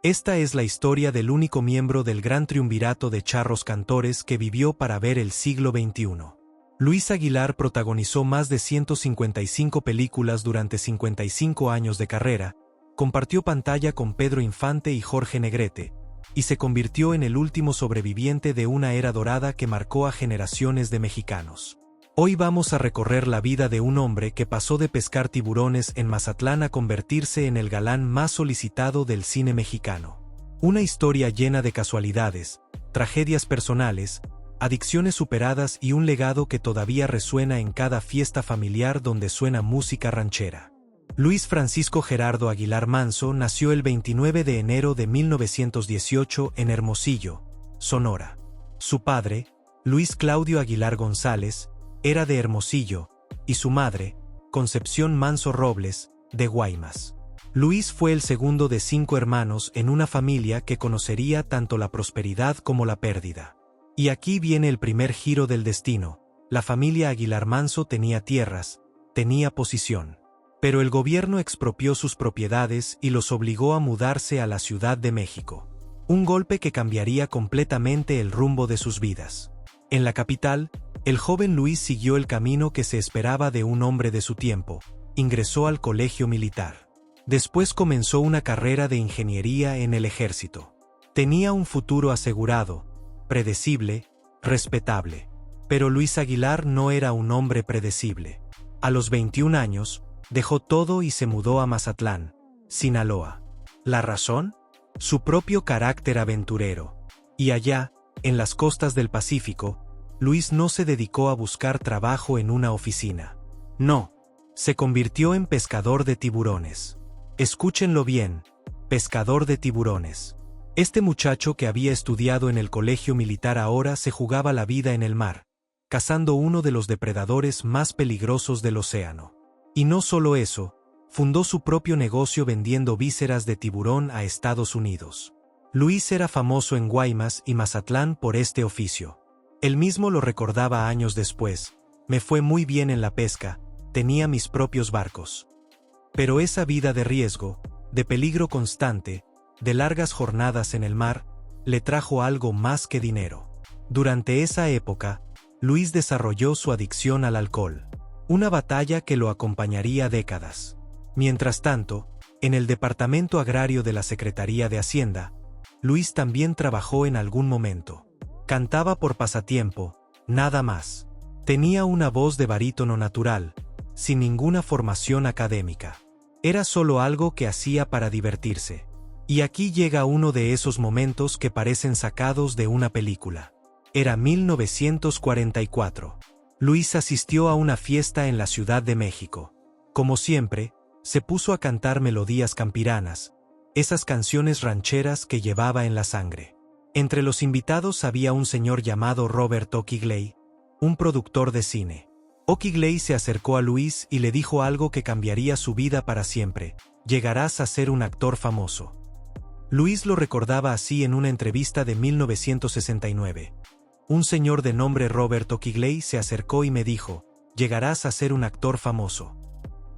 Esta es la historia del único miembro del gran triunvirato de charros cantores que vivió para ver el siglo XXI. Luis Aguilar protagonizó más de 155 películas durante 55 años de carrera, compartió pantalla con Pedro Infante y Jorge Negrete, y se convirtió en el último sobreviviente de una era dorada que marcó a generaciones de mexicanos. Hoy vamos a recorrer la vida de un hombre que pasó de pescar tiburones en Mazatlán a convertirse en el galán más solicitado del cine mexicano. Una historia llena de casualidades, tragedias personales, adicciones superadas y un legado que todavía resuena en cada fiesta familiar donde suena música ranchera. Luis Francisco Gerardo Aguilar Manso nació el 29 de enero de 1918 en Hermosillo, Sonora. Su padre, Luis Claudio Aguilar González, era de Hermosillo, y su madre, Concepción Manso Robles, de Guaymas. Luis fue el segundo de 5 hermanos en una familia que conocería tanto la prosperidad como la pérdida. Y aquí viene el primer giro del destino. La familia Aguilar Manso tenía tierras, tenía posición. Pero el gobierno expropió sus propiedades y los obligó a mudarse a la Ciudad de México. Un golpe que cambiaría completamente el rumbo de sus vidas. En la capital, el joven Luis siguió el camino que se esperaba de un hombre de su tiempo. Ingresó al colegio militar. Después comenzó una carrera de ingeniería en el ejército. Tenía un futuro asegurado, predecible, respetable. Pero Luis Aguilar no era un hombre predecible. A los 21 años, dejó todo y se mudó a Mazatlán, Sinaloa. ¿La razón? Su propio carácter aventurero. Y allá, en las costas del Pacífico, Luis no se dedicó a buscar trabajo en una oficina. No, se convirtió en pescador de tiburones. Escúchenlo bien, pescador de tiburones. Este muchacho que había estudiado en el colegio militar ahora se jugaba la vida en el mar, cazando uno de los depredadores más peligrosos del océano. Y no solo eso, fundó su propio negocio vendiendo vísceras de tiburón a Estados Unidos. Luis era famoso en Guaymas y Mazatlán por este oficio. Él mismo lo recordaba años después: me fue muy bien en la pesca, tenía mis propios barcos. Pero esa vida de riesgo, de peligro constante, de largas jornadas en el mar, le trajo algo más que dinero. Durante esa época, Luis desarrolló su adicción al alcohol. Una batalla que lo acompañaría décadas. Mientras tanto, en el Departamento Agrario de la Secretaría de Hacienda, Luis también trabajó en algún momento. Cantaba por pasatiempo, nada más. Tenía una voz de barítono natural, sin ninguna formación académica. Era solo algo que hacía para divertirse. Y aquí llega uno de esos momentos que parecen sacados de una película. Era 1944. Luis asistió a una fiesta en la Ciudad de México. Como siempre, se puso a cantar melodías campiranas, esas canciones rancheras que llevaba en la sangre. Entre los invitados había un señor llamado Robert Okigley, un productor de cine. Okigley se acercó a Luis y le dijo algo que cambiaría su vida para siempre: llegarás a ser un actor famoso. Luis lo recordaba así en una entrevista de 1969. Un señor de nombre Robert Okigley se acercó y me dijo: llegarás a ser un actor famoso.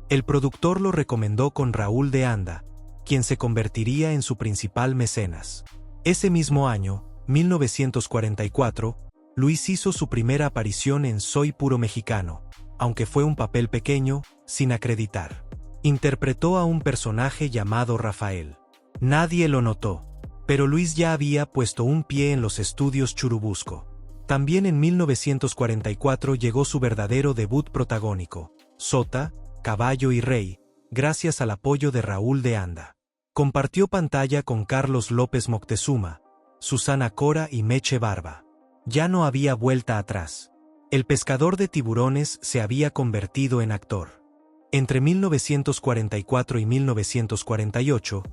El productor lo recomendó con Raúl de Anda, quien se convertiría en su principal mecenas. Ese mismo año, 1944, Luis hizo su primera aparición en Soy Puro Mexicano, aunque fue un papel pequeño, sin acreditar. Interpretó a un personaje llamado Rafael. Nadie lo notó, pero Luis ya había puesto un pie en los estudios Churubusco. También en 1944 llegó su verdadero debut protagónico, Sota, Caballo y Rey, gracias al apoyo de Raúl de Anda. Compartió pantalla con Carlos López Moctezuma, Susana Cora y Meche Barba. Ya no había vuelta atrás. El pescador de tiburones se había convertido en actor. Entre 1944 y 1948,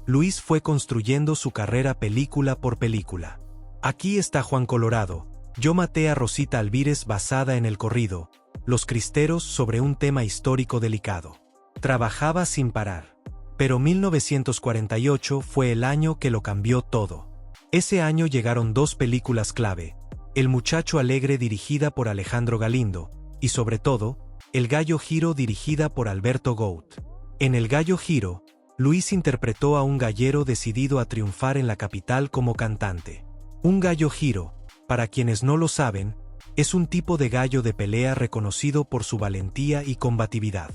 Luis fue construyendo su carrera película por película. Aquí está Juan Colorado, Yo maté a Rosita Alvírez, basada en el corrido Los Cristeros, sobre un tema histórico delicado. Trabajaba sin parar. Pero 1948 fue el año que lo cambió todo. Ese año llegaron 2 películas clave: El Muchacho Alegre, dirigida por Alejandro Galindo, y sobre todo, El Gallo Giro, dirigida por Alberto Gout. En El Gallo Giro, Luis interpretó a un gallero decidido a triunfar en la capital como cantante. Un gallo giro, para quienes no lo saben, es un tipo de gallo de pelea reconocido por su valentía y combatividad.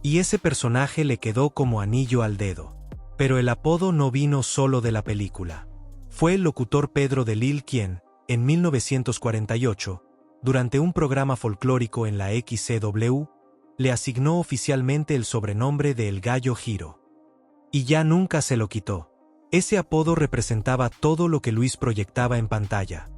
Y ese personaje le quedó como anillo al dedo. Pero el apodo no vino solo de la película. Fue el locutor Pedro de Lille quien, en 1948, durante un programa folclórico en la XCW, le asignó oficialmente el sobrenombre de El Gallo Giro. Y ya nunca se lo quitó. Ese apodo representaba todo lo que Luis proyectaba en pantalla: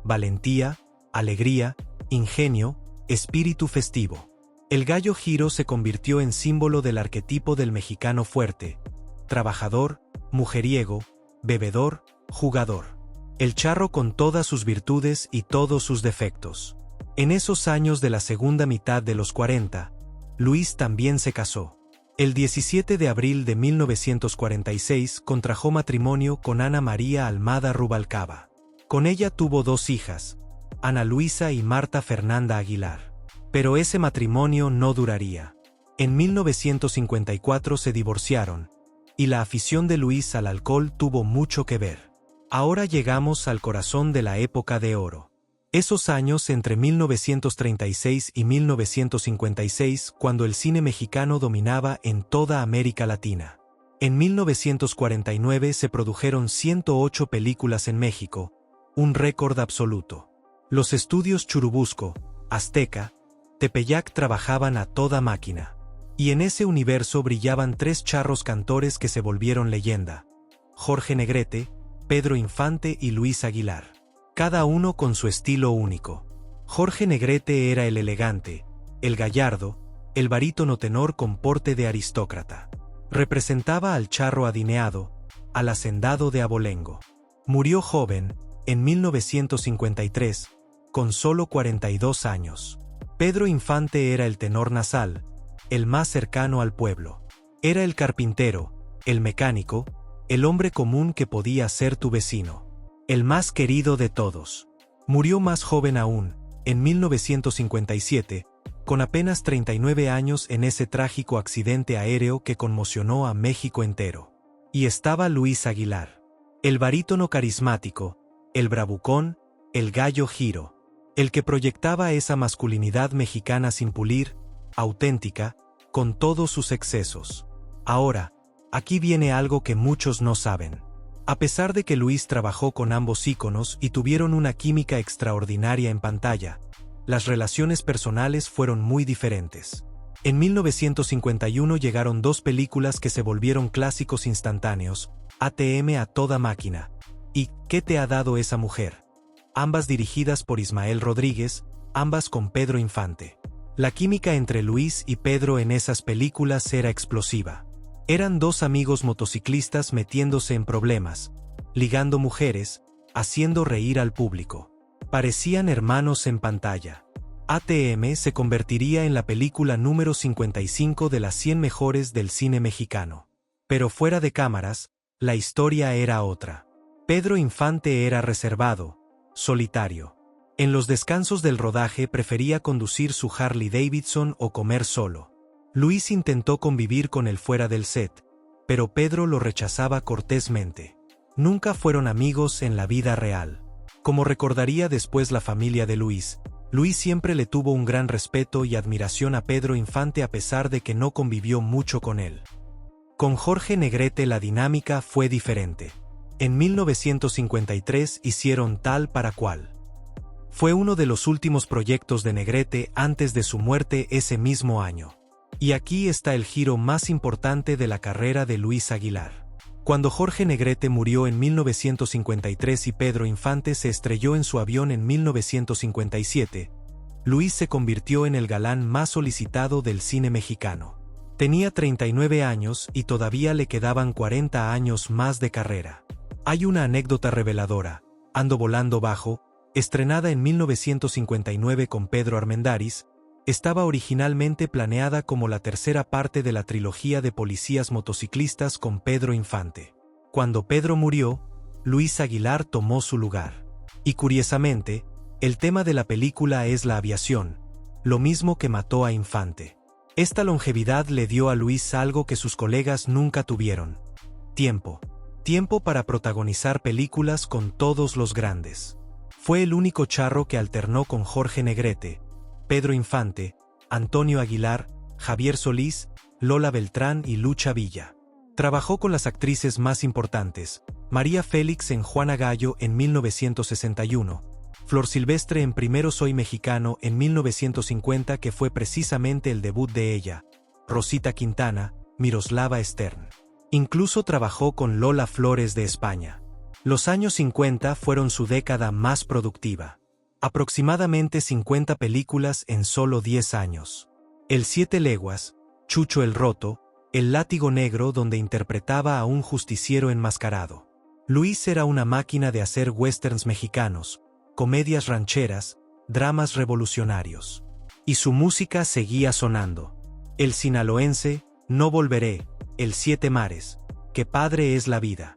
valentía, alegría, ingenio, espíritu festivo. El Gallo Giro se convirtió en símbolo del arquetipo del mexicano fuerte, trabajador, mujeriego, bebedor, jugador. El charro con todas sus virtudes y todos sus defectos. En esos años de la segunda mitad de los 40, Luis también se casó. El 17 de abril de 1946 contrajo matrimonio con Ana María Almada Rubalcaba. Con ella tuvo 2 hijas, Ana Luisa y Marta Fernanda Aguilar. Pero ese matrimonio no duraría. En 1954 se divorciaron, y la afición de Luis al alcohol tuvo mucho que ver. Ahora llegamos al corazón de la época de oro. Esos años entre 1936 y 1956, cuando el cine mexicano dominaba en toda América Latina. En 1949 se produjeron 108 películas en México, un récord absoluto. Los estudios Churubusco, Azteca, Tepeyac trabajaban a toda máquina. Y en ese universo brillaban 3 charros cantores que se volvieron leyenda: Jorge Negrete, Pedro Infante y Luis Aguilar. Cada uno con su estilo único. Jorge Negrete era el elegante, el gallardo, el barítono tenor con porte de aristócrata. Representaba al charro adineado, al hacendado de abolengo. Murió joven, en 1953, con solo 42 años. Pedro Infante era el tenor nasal, el más cercano al pueblo. Era el carpintero, el mecánico, el hombre común que podía ser tu vecino. El más querido de todos. Murió más joven aún, en 1957, con apenas 39 años en ese trágico accidente aéreo que conmocionó a México entero. Y estaba Luis Aguilar. El barítono carismático, el bravucón, el gallo giro. El que proyectaba esa masculinidad mexicana sin pulir, auténtica, con todos sus excesos. Ahora, aquí viene algo que muchos no saben. A pesar de que Luis trabajó con ambos íconos y tuvieron una química extraordinaria en pantalla, las relaciones personales fueron muy diferentes. En 1951 llegaron 2 películas que se volvieron clásicos instantáneos: ATM a toda máquina y ¿Qué te ha dado esa mujer?, ambas dirigidas por Ismael Rodríguez, ambas con Pedro Infante. La química entre Luis y Pedro en esas películas era explosiva. Eran 2 amigos motociclistas metiéndose en problemas, ligando mujeres, haciendo reír al público. Parecían hermanos en pantalla. ATM se convertiría en la película número 55 de las 100 mejores del cine mexicano. Pero fuera de cámaras, la historia era otra. Pedro Infante era reservado, solitario. En los descansos del rodaje prefería conducir su Harley Davidson o comer solo. Luis intentó convivir con él fuera del set, pero Pedro lo rechazaba cortésmente. Nunca fueron amigos en la vida real. Como recordaría después la familia de Luis, Luis siempre le tuvo un gran respeto y admiración a Pedro Infante a pesar de que no convivió mucho con él. Con Jorge Negrete la dinámica fue diferente. En 1953 hicieron Tal para Cual. Fue uno de los últimos proyectos de Negrete antes de su muerte ese mismo año. Y aquí está el giro más importante de la carrera de Luis Aguilar. Cuando Jorge Negrete murió en 1953 y Pedro Infante se estrelló en su avión en 1957, Luis se convirtió en el galán más solicitado del cine mexicano. Tenía 39 años y todavía le quedaban 40 años más de carrera. Hay una anécdota reveladora: Ando volando bajo, estrenada en 1959 con Pedro Armendáriz, estaba originalmente planeada como la tercera parte de la trilogía de policías motociclistas con Pedro Infante. Cuando Pedro murió, Luis Aguilar tomó su lugar. Y curiosamente, el tema de la película es la aviación, lo mismo que mató a Infante. Esta longevidad le dio a Luis algo que sus colegas nunca tuvieron: tiempo. Tiempo para protagonizar películas con todos los grandes. Fue el único charro que alternó con Jorge Negrete, Pedro Infante, Antonio Aguilar, Javier Solís, Lola Beltrán y Lucha Villa. Trabajó con las actrices más importantes: María Félix en Juana Gallo en 1961, Flor Silvestre en Primero Soy Mexicano en 1950, que fue precisamente el debut de ella, Rosita Quintana, Miroslava Stern. Incluso trabajó con Lola Flores de España. Los años 50 fueron su década más productiva. Aproximadamente 50 películas en solo 10 años. El Siete Leguas, Chucho el Roto, El Látigo Negro, donde interpretaba a un justiciero enmascarado. Luis era una máquina de hacer westerns mexicanos, comedias rancheras, dramas revolucionarios. Y su música seguía sonando. El sinaloense, No Volveré, El Siete Mares, Qué Padre es la Vida.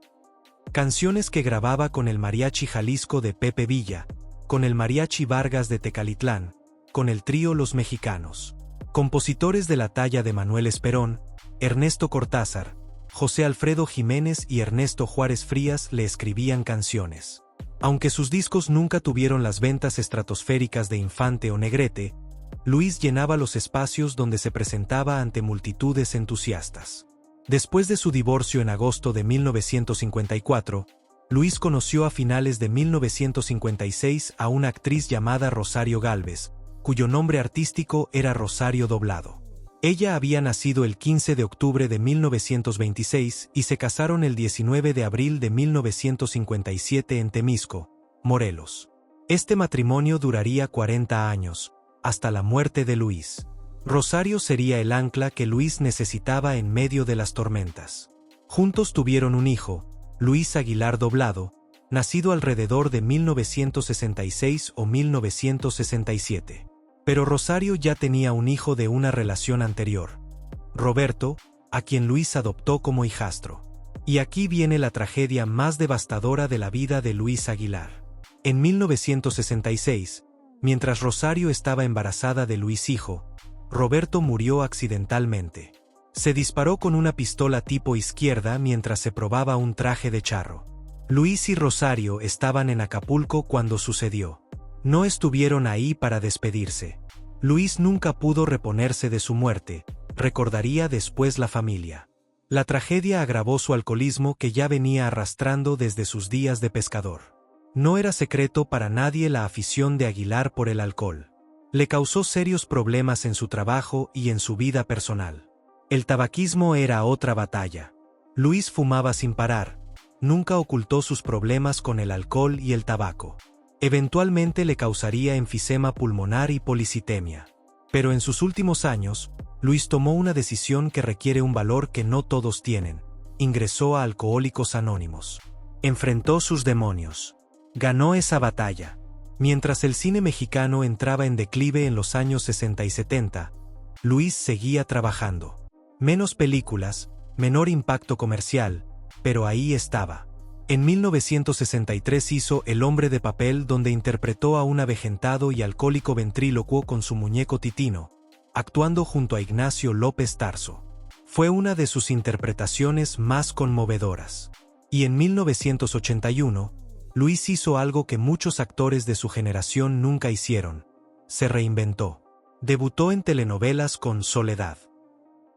Canciones que grababa con el Mariachi Jalisco de Pepe Villa, con el Mariachi Vargas de Tecalitlán, con el trío Los Mexicanos. Compositores de la talla de Manuel Esperón, Ernesto Cortázar, José Alfredo Jiménez y Ernesto Juárez Frías le escribían canciones. Aunque sus discos nunca tuvieron las ventas estratosféricas de Infante o Negrete, Luis llenaba los espacios donde se presentaba ante multitudes entusiastas. Después de su divorcio en agosto de 1954, Luis conoció a finales de 1956 a una actriz llamada Rosario Gálvez, cuyo nombre artístico era Rosario Doblado. Ella había nacido el 15 de octubre de 1926 y se casaron el 19 de abril de 1957 en Temisco, Morelos. Este matrimonio duraría 40 años, hasta la muerte de Luis. Rosario sería el ancla que Luis necesitaba en medio de las tormentas. Juntos tuvieron un hijo, Luis Aguilar Doblado, nacido alrededor de 1966 o 1967. Pero Rosario ya tenía un hijo de una relación anterior, Roberto, a quien Luis adoptó como hijastro. Y aquí viene la tragedia más devastadora de la vida de Luis Aguilar. En 1966, mientras Rosario estaba embarazada de Luis hijo, Roberto murió accidentalmente. Se disparó con una pistola tipo izquierda mientras se probaba un traje de charro. Luis y Rosario estaban en Acapulco cuando sucedió. No estuvieron ahí para despedirse. Luis nunca pudo reponerse de su muerte, recordaría después la familia. La tragedia agravó su alcoholismo, que ya venía arrastrando desde sus días de pescador. No era secreto para nadie la afición de Aguilar por el alcohol. Le causó serios problemas en su trabajo y en su vida personal. El tabaquismo era otra batalla. Luis fumaba sin parar, nunca ocultó sus problemas con el alcohol y el tabaco. Eventualmente le causaría enfisema pulmonar y policitemia. Pero en sus últimos años, Luis tomó una decisión que requiere un valor que no todos tienen. Ingresó a Alcohólicos Anónimos. Enfrentó sus demonios. Ganó esa batalla. Mientras el cine mexicano entraba en declive en los años 60 y 70, Luis seguía trabajando. Menos películas, menor impacto comercial, pero ahí estaba. En 1963 hizo El Hombre de Papel, donde interpretó a un avejentado y alcohólico ventrílocuo con su muñeco Titino, actuando junto a Ignacio López Tarso. Fue una de sus interpretaciones más conmovedoras. Y en 1981, Luis hizo algo que muchos actores de su generación nunca hicieron: se reinventó. Debutó en telenovelas con Soledad.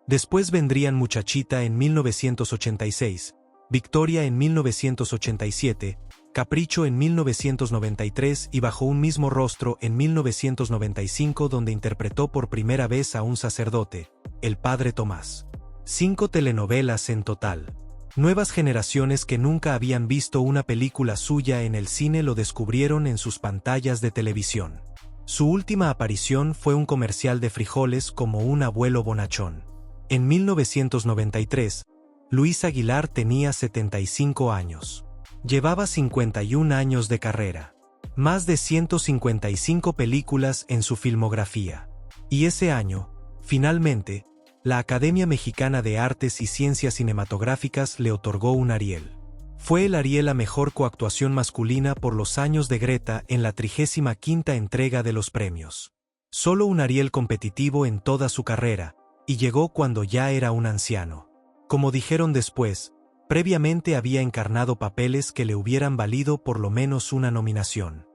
Después vendrían Muchachita en 1986, Victoria en 1987, Capricho en 1993 y Bajo un mismo rostro en 1995, donde interpretó por primera vez a un sacerdote, el Padre Tomás. 5 telenovelas en total. Nuevas generaciones que nunca habían visto una película suya en el cine lo descubrieron en sus pantallas de televisión. Su última aparición fue un comercial de frijoles como un abuelo bonachón. En 1993, Luis Aguilar tenía 75 años. Llevaba 51 años de carrera. Más de 155 películas en su filmografía. Y ese año, finalmente, la Academia Mexicana de Artes y Ciencias Cinematográficas le otorgó un Ariel. Fue el Ariel a Mejor Coactuación Masculina por Los Años de Greta en la 35ª entrega de los premios. Solo un Ariel competitivo en toda su carrera, y llegó cuando ya era un anciano. Como dijeron después, previamente había encarnado papeles que le hubieran valido por lo menos una nominación.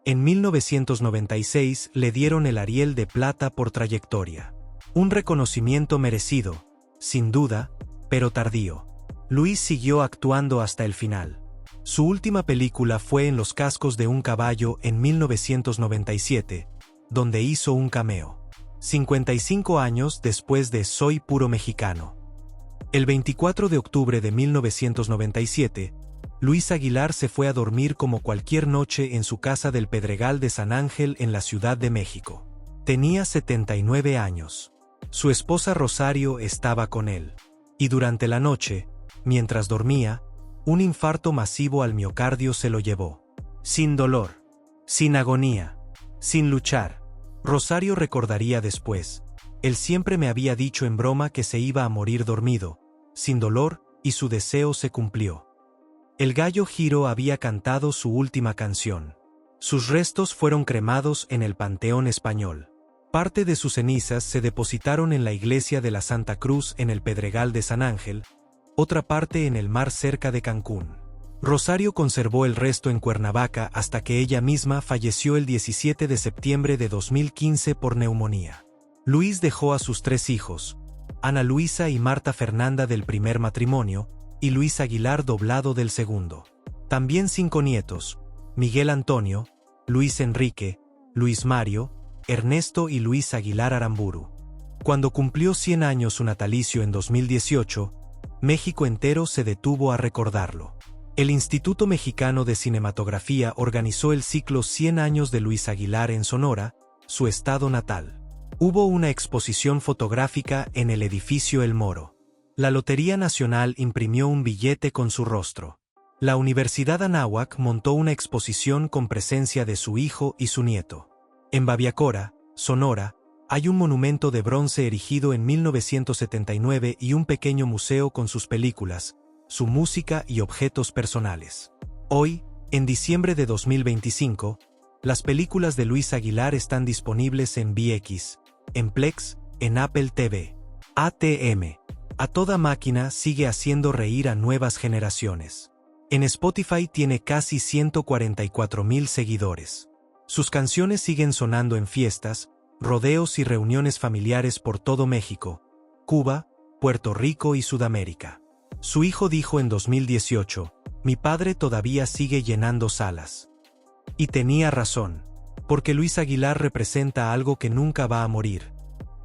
En 1996 le dieron el Ariel de Plata por Trayectoria. Un reconocimiento merecido, sin duda, pero tardío. Luis siguió actuando hasta el final. Su última película fue En los cascos de un caballo en 1997, donde hizo un cameo. 55 años después de Soy puro mexicano. El 24 de octubre de 1997, Luis Aguilar se fue a dormir como cualquier noche en su casa del Pedregal de San Ángel en la Ciudad de México. Tenía 79 años. Su esposa Rosario estaba con él. Y durante la noche, mientras dormía, un infarto masivo al miocardio se lo llevó. Sin dolor, sin agonía, sin luchar. Rosario recordaría después: él siempre me había dicho en broma que se iba a morir dormido, sin dolor, y su deseo se cumplió. El Gallo Giro había cantado su última canción. Sus restos fueron cremados en el Panteón Español. Parte de sus cenizas se depositaron en la iglesia de la Santa Cruz en el Pedregal de San Ángel, otra parte en el mar cerca de Cancún. Rosario conservó el resto en Cuernavaca hasta que ella misma falleció el 17 de septiembre de 2015 por neumonía. Luis dejó a sus 3 hijos, Ana Luisa y Marta Fernanda del primer matrimonio, y Luis Aguilar Doblado del segundo. También 5 nietos, Miguel Antonio, Luis Enrique, Luis Mario, Ernesto y Luis Aguilar Aramburu. Cuando cumplió 100 años su natalicio en 2018, México entero se detuvo a recordarlo. El Instituto Mexicano de Cinematografía organizó el ciclo 100 años de Luis Aguilar en Sonora, su estado natal. Hubo una exposición fotográfica en el edificio El Moro. La Lotería Nacional imprimió un billete con su rostro. La Universidad Anáhuac montó una exposición con presencia de su hijo y su nieto. En Babiacora, Sonora, hay un monumento de bronce erigido en 1979 y un pequeño museo con sus películas, su música y objetos personales. Hoy, en diciembre de 2025, las películas de Luis Aguilar están disponibles en VX, en Plex, en Apple TV. ATM. A toda máquina sigue haciendo reír a nuevas generaciones. En Spotify tiene casi 144,000 seguidores. Sus canciones siguen sonando en fiestas, rodeos y reuniones familiares por todo México, Cuba, Puerto Rico y Sudamérica. Su hijo dijo en 2018, mi padre todavía sigue llenando salas. Y tenía razón, porque Luis Aguilar representa algo que nunca va a morir.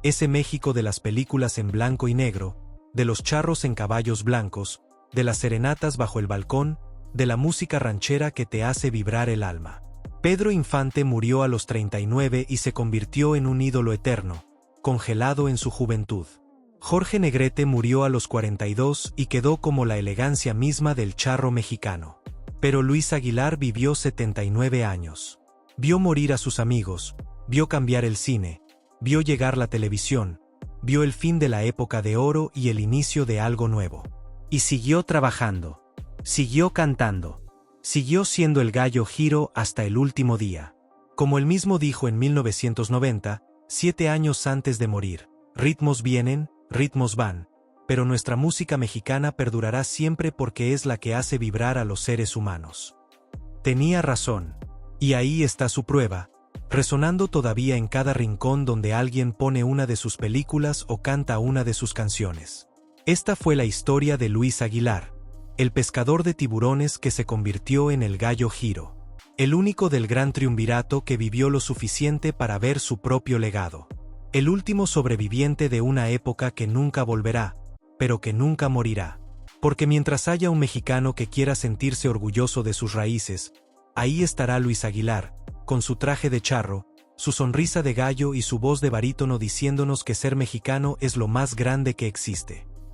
Ese México de las películas en blanco y negro, de los charros en caballos blancos, de las serenatas bajo el balcón, de la música ranchera que te hace vibrar el alma. Pedro Infante murió a los 39 y se convirtió en un ídolo eterno, congelado en su juventud. Jorge Negrete murió a los 42 y quedó como la elegancia misma del charro mexicano. Pero Luis Aguilar vivió 79 años. Vio morir a sus amigos, vio cambiar el cine, vio llegar la televisión, vio el fin de la época de oro y el inicio de algo nuevo. Y siguió trabajando, siguió cantando. Siguió siendo el Gallo Giro hasta el último día. Como él mismo dijo en 1990, 7 años antes de morir, ritmos vienen, ritmos van, pero nuestra música mexicana perdurará siempre porque es la que hace vibrar a los seres humanos. Tenía razón. Y ahí está su prueba, resonando todavía en cada rincón donde alguien pone una de sus películas o canta una de sus canciones. Esta fue la historia de Luis Aguilar, el pescador de tiburones que se convirtió en el Gallo Giro. El único del gran triunvirato que vivió lo suficiente para ver su propio legado. El último sobreviviente de una época que nunca volverá, pero que nunca morirá. Porque mientras haya un mexicano que quiera sentirse orgulloso de sus raíces, ahí estará Luis Aguilar, con su traje de charro, su sonrisa de gallo y su voz de barítono diciéndonos que ser mexicano es lo más grande que existe.